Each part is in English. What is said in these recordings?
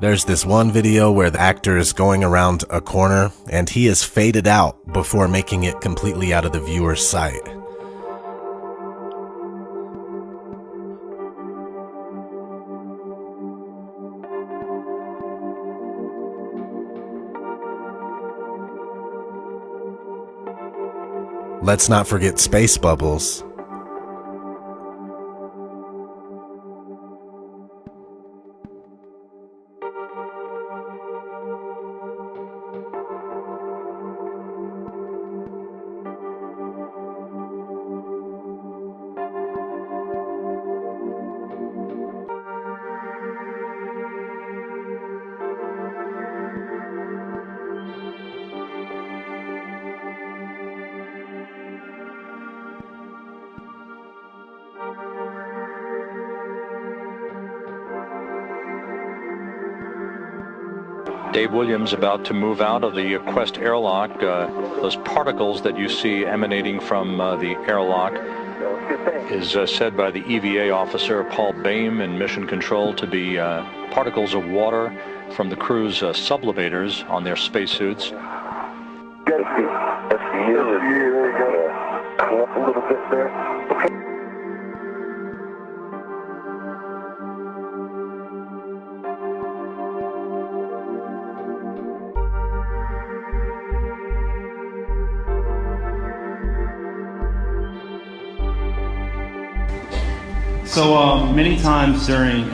There's this one video where the actor is going around a corner and he is faded out before making it completely out of the viewer's sight. Let's not forget space bubbles. Dave Williams about to move out of the Quest airlock. Those particles that you see emanating from the airlock is said by the EVA officer Paul Boehm in Mission Control to be particles of water from the crew's sublimators on their spacesuits. There you go. Come up a little bit there. Okay. So many times during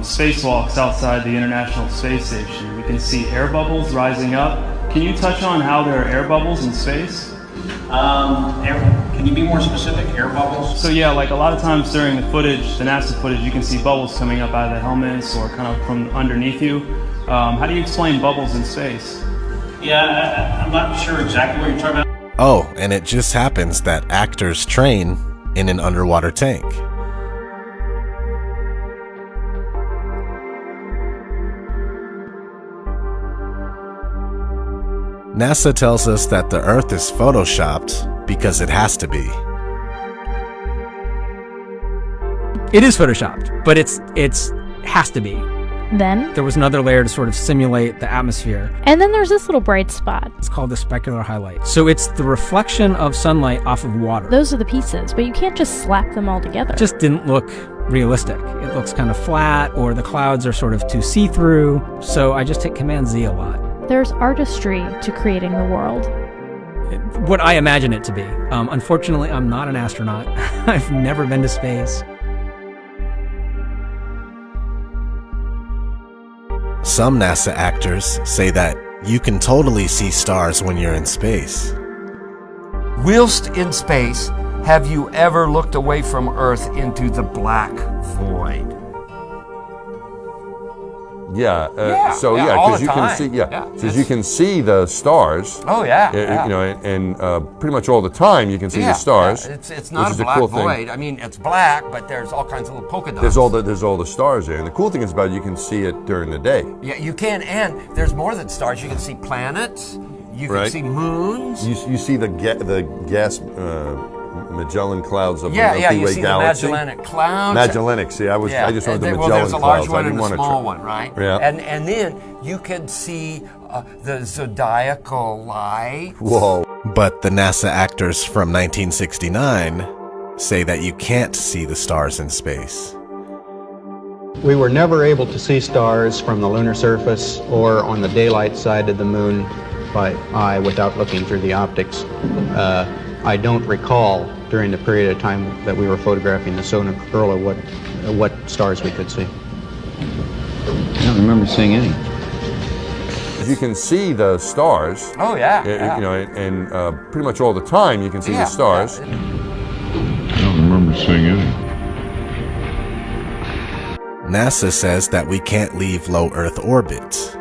spacewalks outside the International Space Station, we can see air bubbles rising up. Can you touch on how there are air bubbles in space? Can you be more specific? Air bubbles? So yeah, like a lot of times during the footage, the NASA footage, you can see bubbles coming up out of the helmets or kind of from underneath you. How do you explain bubbles in space? Yeah, I'm not sure exactly what you're talking about. Oh, and it just happens that actors train in an underwater tank. NASA tells us that the Earth is photoshopped because it has to be. It is photoshopped, but it's has to be. Then There was another layer to sort of simulate the atmosphere. and then there's this little bright spot. It's called the specular highlight. So it's the reflection of sunlight off of water. Those are the pieces, but you can't just slap them all together. It just didn't look realistic. It looks kind of flat, or the clouds are sort of too see-through. So I just hit Command Z a lot. There's artistry to creating the world. What I imagine it to be. Unfortunately, I'm not an astronaut. I've never been to space. Some NASA actors say that you can totally see stars when you're in space. Whilst in space, have you ever looked away from Earth into the black void? Yeah. All because the you time. can see. Because you can see the stars. Oh yeah. You know, and pretty much all the time you can see the stars. Yeah. It's not which a is black cool void. thing. I mean, it's black, but there's all kinds of little polka dots. There's all the stars there, and the cool thing is about it, you can see it during the day. Yeah, you can, and there's more than stars. You can see planets. You can see moons. You see the gas Magellan clouds of the you Milky Way see galaxy. the Magellanic clouds. Magellanic. See, I just wanted the Magellan there's a large clouds. one I didn't and a want to small one, right? Yeah. And then you can see the zodiacal light. Whoa. But the NASA actors from 1969 say that you can't see the stars in space. We were never able to see stars from the lunar surface or on the daylight side of the moon by eye without looking through the optics. I don't recall during the period of time that we were photographing the solar corona what stars we could see. I don't remember seeing any. You can see the stars. Oh yeah. You know, and pretty much all the time you can see the stars. I don't remember seeing any. NASA says that we can't leave low Earth orbit.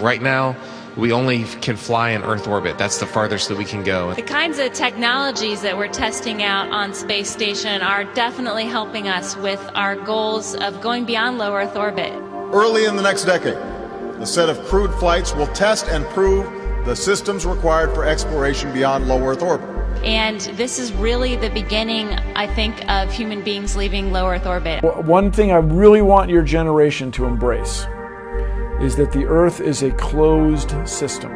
Right now, we only can fly in Earth orbit. That's the farthest that we can go. The kinds of technologies that we're testing out on Space Station are definitely helping us with our goals of going beyond low Earth orbit. Early in the next decade, a set of crewed flights will test and prove the systems required for exploration beyond low Earth orbit. And this is really the beginning, I think, of human beings leaving low Earth orbit. One thing I really want your generation to embrace is that the Earth is a closed system.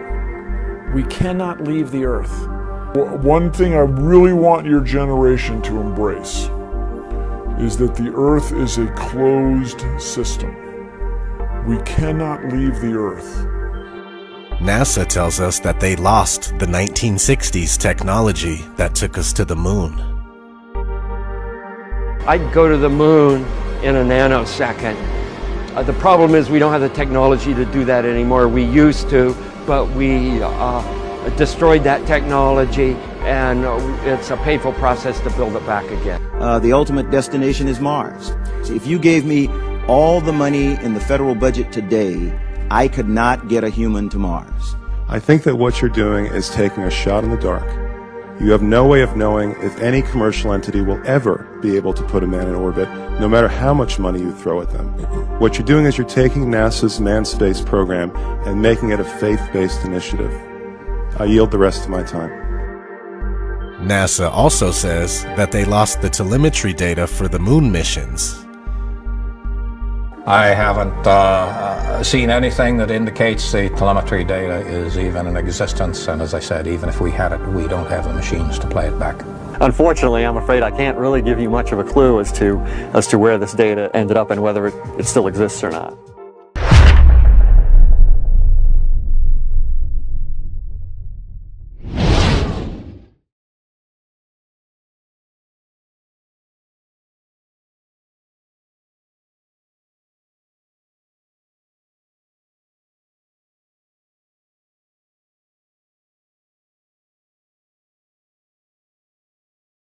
We cannot leave the Earth. One thing I really want your generation to embrace is that the Earth is a closed system. We cannot leave the Earth. NASA tells us that they lost the 1960s technology that took us to the moon. I'd go to the moon in a nanosecond. The problem is we don't have the technology to do that anymore. We used to, but we destroyed that technology, and it's a painful process to build it back again. The ultimate destination is Mars. So if you gave me all the money in the federal budget today, I could not get a human to Mars. I think that what you're doing is taking a shot in the dark. You have no way of knowing if any commercial entity will ever be able to put a man in orbit, no matter how much money you throw at them. What you're doing is you're taking NASA's manned space program and making it a faith-based initiative. I yield the rest of my time. NASA also says that they lost the telemetry data for the moon missions. I haven't seen anything that indicates the telemetry data is even in existence, and as I said, even if we had it, we don't have the machines to play it back. Unfortunately, I'm afraid I can't really give you much of a clue as to where this data ended up and whether it still exists or not.